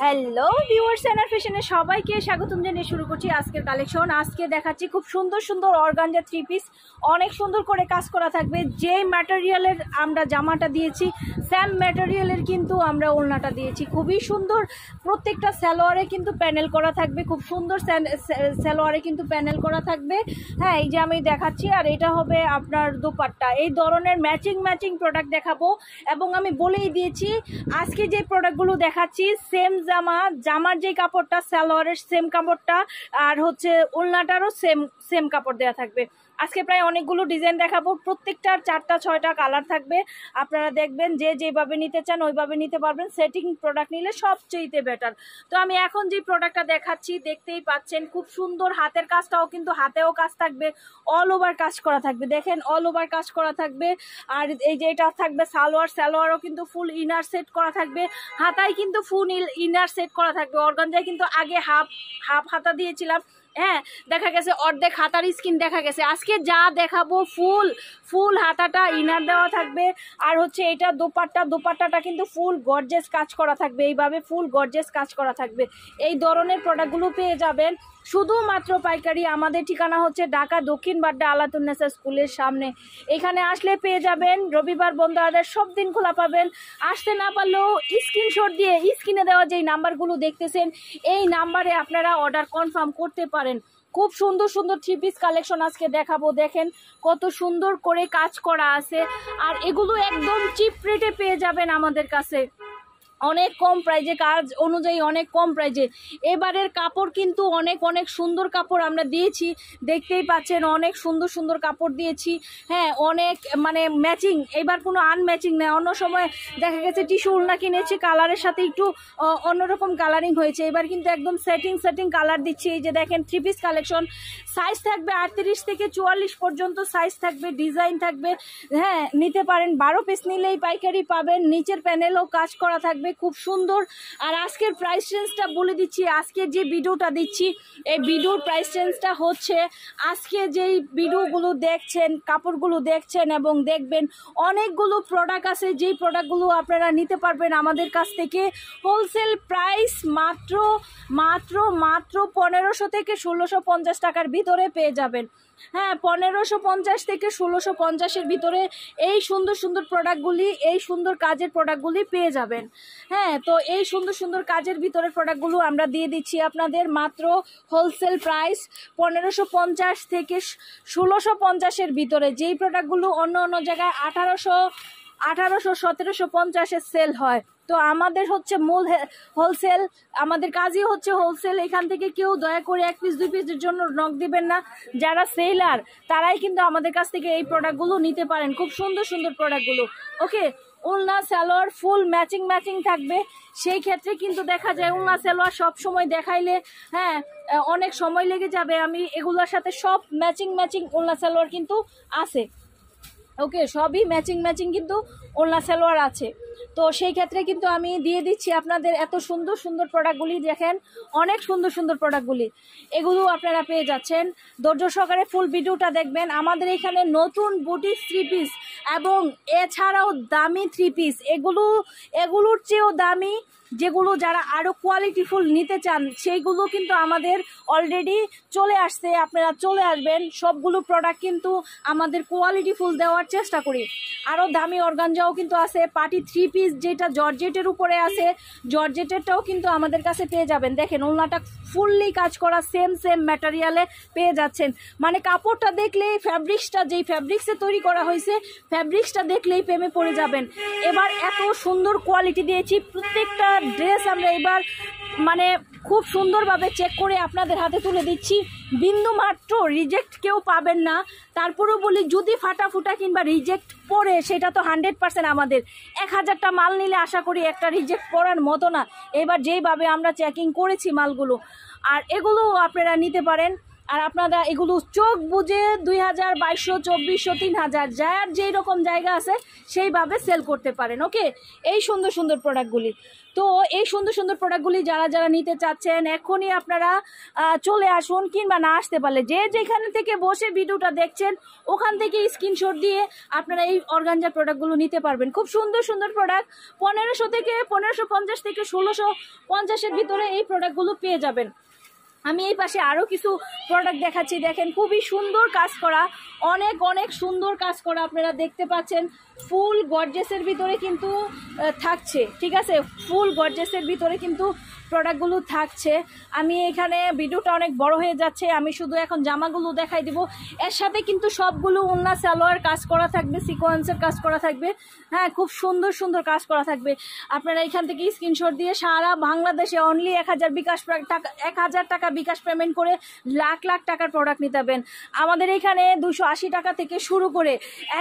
Hello viewers, NR ফ্যাশনে সবাইকে স্বাগতম জানিয়ে শুরু করছি আজকের কালেকশন। আজকে দেখাচ্ছি খুব সুন্দর সুন্দর অর্গানজা থ্রি পিস, অনেক সুন্দর করে কাজ করা থাকবে। যে ম্যাটেরিয়ালের আমরা জামাটা দিয়েছি সেম ম্যাটেরিয়ালের কিন্তু আমরা ওড়নাটা দিয়েছি, খুবই সুন্দর। প্রত্যেকটা সালোয়ারে কিন্তু প্যানেল করা থাকবে, খুব সুন্দর সালোয়ারে কিন্তু প্যানেল করা থাকবে। হ্যাঁ, এই যে আমি দেখাচ্ছি, আর এটা হবে আপনার দোপাট্টা। এই ধরনের ম্যাচিং প্রোডাক্ট দেখাবো, এবং আমি বলেই দিয়েছি আজকে যে প্রোডাক্টগুলো দেখাচ্ছি সেম জামার যে কাপড়টা সালোয়ারের সেম কাপড়টা, আর হচ্ছে ওড়নাটারও সেম কাপড় দেওয়া থাকবে। আজকে প্রায় অনেকগুলো ডিজাইন দেখাবো, প্রত্যেকটার 4টা-6টা কালার থাকবে। আপনারা দেখবেন যে যেভাবে নিতে চান ওইভাবে নিতে পারবেন। সেটিং প্রোডাক্ট নিলে সবচেয়ে বেটার। তো আমি এখন যে প্রোডাক্টটা দেখাচ্ছি দেখতেই পাচ্ছেন, খুব সুন্দর। হাতের কাজটাও কিন্তু হাতেও কাজ থাকবে, অল ওভার কাজ করা থাকবে। দেখেন অল ওভার কাজ করা থাকবে। আর এই যে এটা থাকবে সালোয়ারও কিন্তু ফুল ইনার সেট করা থাকবে, হাতায় কিন্তু ফুল ইনার সেট করা থাকবে। অর্গানজায় কিন্তু আগে হাফ হাতা দিয়েছিলাম, হ্যাঁ, দেখা গেছে অর্ধেক হাতার স্কিন দেখা গেছে। আজকে যা দেখাবো ফুল হাতাটা ইনার দেওয়া থাকবে। আর হচ্ছে এটা দোপাট্টাটা কিন্তু ফুল গর্জেস কাজ করা থাকবে, এইভাবে ফুল গর্জেস কাজ করা থাকবে। এই ধরনের প্রোডাক্টগুলো পেয়ে যাবেন শুধুমাত্র পাইকারি। আমাদের ঠিকানা হচ্ছে ঢাকা দক্ষিণ বাড্ডা আলাতুন্নেসা স্কুলের সামনে। এখানে আসলে পেয়ে যাবেন, রবিবার বন্ধ, আদার সব দিন খোলা পাবেন। আসতে না পারলেও স্ক্রিনশট দিয়ে স্ক্রিনে দেওয়া যেই নাম্বারগুলো দেখতেছেন এই নাম্বারে আপনারা অর্ডার কনফার্ম করতে পারেন। খুব সুন্দর সুন্দর থ্রি পিস কালেকশন আজকে দেখাবো। দেখেন কত সুন্দর করে কাজ করা আছে, আর এগুলো একদম চিপ রেটে পেয়ে যাবেন আমাদের কাছে, অনেক কম প্রাইজে, কাজ অনুযায়ী অনেক কম প্রাইজে। এবারের কাপড় কিন্তু অনেক সুন্দর কাপড় আমরা দিয়েছি, দেখতেই পাচ্ছেন অনেক সুন্দর কাপড় দিয়েছি। হ্যাঁ, অনেক মানে ম্যাচিং, এবার কোনো আনম্যাচিং নেই। অন্য সময় দেখা গেছে টিস্যু উলনা কিনেছি, কালারের সাথে একটু অন্যরকম কালারিং হয়েছে, এবার কিন্তু একদম সেটিং কালার দিচ্ছি। এই যে দেখেন থ্রি পিস কালেকশন, সাইজ থাকবে 38 থেকে 44 পর্যন্ত সাইজ থাকবে, ডিজাইন থাকবে। হ্যাঁ, নিতে পারেন, 12 পিস নিলেই পাইকারি পাবেন। নিচের প্যানেলও কাজ করা থাকবে, খুব সুন্দর। আর আজকের প্রাইস রেঞ্জটা বলে দিচ্ছি, আজকে যে ভিডিওটা দিচ্ছি এই ভিডিওর প্রাইস রেঞ্জটা হচ্ছে, আজকে যেই ভিডিওগুলো দেখছেন, কাপড়গুলো দেখছেন এবং দেখবেন, অনেকগুলো প্রোডাক্ট আছে যেই প্রোডাক্টগুলো আপনারা নিতে পারবেন আমাদের কাছ থেকে হোলসেল প্রাইস মাত্র 1500 থেকে 1650 টাকার ভিতরে পেয়ে যাবেন। হ্যাঁ, 1550 থেকে 1650-এর ভিতরে এই সুন্দর প্রোডাক্টগুলি, এই সুন্দর কাজের প্রোডাক্টগুলি পেয়ে যাবেন। হ্যাঁ, তো এই সুন্দর কাজের ভিতরে প্রোডাক্টগুলো আমরা দিয়ে দিচ্ছি আপনাদের মাত্র হোলসেল প্রাইস 1550 থেকে 1650-এর ভিতরে। যেই প্রোডাক্টগুলো অন্য জায়গায় 1800 1750-এ সেল হয়, তো আমাদের হচ্ছে মূল হোলসেল, আমাদের কাজই হচ্ছে হোলসেল। এখান থেকে কেউ দয়া করে 1 পিস 2 পিসের জন্য নক দিবেন না। যারা সেলার তারাই কিন্তু আমাদের কাছ থেকে এই প্রোডাক্টগুলো নিতে পারেন, খুব সুন্দর প্রোডাক্টগুলো। ওকে, ওড়না সালোয়ার ফুল ম্যাচিং থাকবে। সেই ক্ষেত্রে কিন্তু দেখা যায় ওড়না সালোয়ার সব সময় দেখাইলে হ্যাঁ অনেক সময় লেগে যাবে। আমি এগুলোর সাথে সব ম্যাচিং ওড়না সালোয়ার কিন্তু আছে। ওকে, সবই ম্যাচিং কিন্তু ওড়না সালোয়ার আছে। তো সেই ক্ষেত্রে কিন্তু আমি দিয়ে দিচ্ছি আপনাদের এত সুন্দর প্রোডাক্টগুলি। দেখেন অনেক সুন্দর প্রোডাক্টগুলি, এগুলো আপনারা পেয়ে যাচ্ছেন। ধৈর্য সহকারে ফুল ভিডিওটা দেখবেন। আমাদের এখানে নতুন বুটিক থ্রি পিস এবং এছাড়াও দামি থ্রি পিস, এগুলোর চেয়েও দামি, যেগুলো যারা আরও কোয়ালিটিফুল নিতে চান সেইগুলো কিন্তু আমাদের অলরেডি চলে আসছে। আপনারা চলে আসবেন, সবগুলো প্রোডাক্ট কিন্তু আমাদের কোয়ালিটিফুল দেওয়ার চেষ্টা করি। আরও দামি অর্গানজাও কিন্তু আছে, পার্টি থ্রি পিস যেটা জর্জেটের উপরে আছে, জর্জেটেরটাও কিন্তু আমাদের কাছে পেয়ে যাবেন। দেখেন ওড়নাটা ফুললি কাজ করা, সেম ম্যাটেরিয়ালে পেয়ে যাচ্ছেন। মানে কাপড়টা দেখলেই যেই ফ্যাব্রিক্সে তৈরি করা হয়েছে, ফ্যাব্রিক্সটা দেখলেই প্রেমে পড়ে যাবেন। এবার এত সুন্দর কোয়ালিটি দিয়েছি, প্রত্যেকটা ড্রেস আমরা এবার মানে খুব সুন্দরভাবে চেক করে আপনাদের হাতে তুলে দিচ্ছি। বিন্দু মাত্র রিজেক্ট কেউ পাবেন না। তারপরেও বলি, যদি ফাটাফুটা কিংবা রিজেক্ট পড়ে সেটা তো 100% আমাদের। 1000টা মাল নিলে আশা করি একটা রিজেক্ট পড়ার মতো না, এবার যেইভাবে আমরা চেকিং করেছি মালগুলো। আর এগুলো আপনারা নিতে পারেন। আর আপনারা এগুলো চোখ বুঝে 2000, 2200, 2400, 3000 যার যেই রকম জায়গা আছে সেইভাবে সেল করতে পারেন। ওকে, এই সুন্দর সুন্দর প্রোডাক্টগুলি। তো এই সুন্দর সুন্দর প্রোডাক্টগুলি যারা যারা নিতে চাচ্ছেন এখনই আপনারা চলে আসুন, কিংবা না আসতে পারলে যে যেখানে থেকে বসে ভিডিওটা দেখছেন ওখান থেকে স্ক্রিনশট দিয়ে আপনারা এই অর্গানজার প্রোডাক্টগুলো নিতে পারবেন। খুব সুন্দর সুন্দর প্রোডাক্ট 1500 থেকে 1550 থেকে 1650-এর ভিতরে এই প্রোডাক্টগুলো পেয়ে যাবেন। আমি এই পাশে আরও কিছু প্রোডাক্ট দেখাচ্ছি, দেখেন খুবই সুন্দর কাজ করা, অনেক অনেক সুন্দর কাজ করা আপনারা দেখতে পাচ্ছেন। ফুল গর্জেসের ভিতরে কিন্তু থাকছে, ঠিক আছে, ফুল গর্জেসের ভিতরে কিন্তু প্রোডাক্টগুলো থাকছে। আমি এখানে ভিডিওটা অনেক বড় হয়ে যাচ্ছে, আমি শুধু এখন জামাগুলো দেখাই দিব। এর সাথে কিন্তু সবগুলো ওন্না সালোয়ার কাজ করা থাকবে, সিকোয়েন্সের কাজ করা থাকবে, হ্যাঁ খুব সুন্দর সুন্দর কাজ করা থাকবে। আপনারা এখান থেকে স্ক্রিনশট দিয়ে সারা বাংলাদেশে অনলি 1000 টাকা বিকাশ পেমেন্ট করে লাখ লাখ টাকার প্রোডাক্ট নিতে পারবেন। আমাদের এখানে 280 টাকা থেকে শুরু করে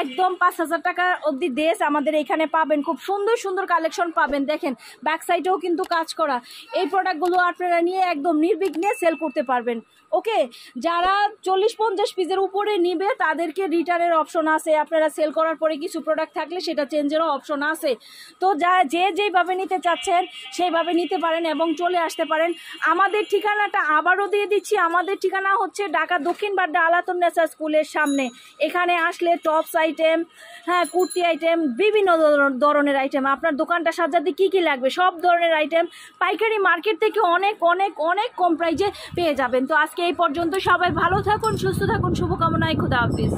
একদম 5000 টাকা অবধি ড্রেস আমাদের এখানে পাবেন। খুব সুন্দর সুন্দর কালেকশন পাবেন। দেখেন ব্যাক সাইডেও কিন্তু কাজ করা। এই প্রোডাক্টগুলো আপনারা নিয়ে একদম নির্বিঘ্নে সেল করতে পারবেন। ওকে, যারা 40-50 পিসের উপরে নিবে তাদেরকে রিটার্নের অপশন আছে। আপনারা সেল করার পরে কিছু প্রোডাক্ট থাকলে সেটা চেঞ্জেরও অপশন আছে। তো যে যেইভাবে নিতে চাচ্ছেন সেইভাবে নিতে পারেন এবং চলে আসতে পারেন। আমাদের ঠিকানাটা আবারও দিয়ে দিচ্ছি। আমাদের ঠিকানা হচ্ছে ঢাকা দক্ষিণ বাড্ডা আলাতুন্নেসা স্কুলের সামনে। এখানে আসলে টপস আইটেম, হ্যাঁ কুর্তি আইটেম, বিভিন্ন ধরনের আইটেম, আপনার দোকানটা সাজাতে কি কি লাগবে সব ধরনের আইটেম পাইকারি মার্কেট থেকে অনেক অনেক অনেক কম প্রাইজে পেয়ে যাবেন। তো আজকে এই পর্যন্ত, সবাই ভালো থাকুন, সুস্থ থাকুন, শুভকামনায়, খুদা হাফিজ।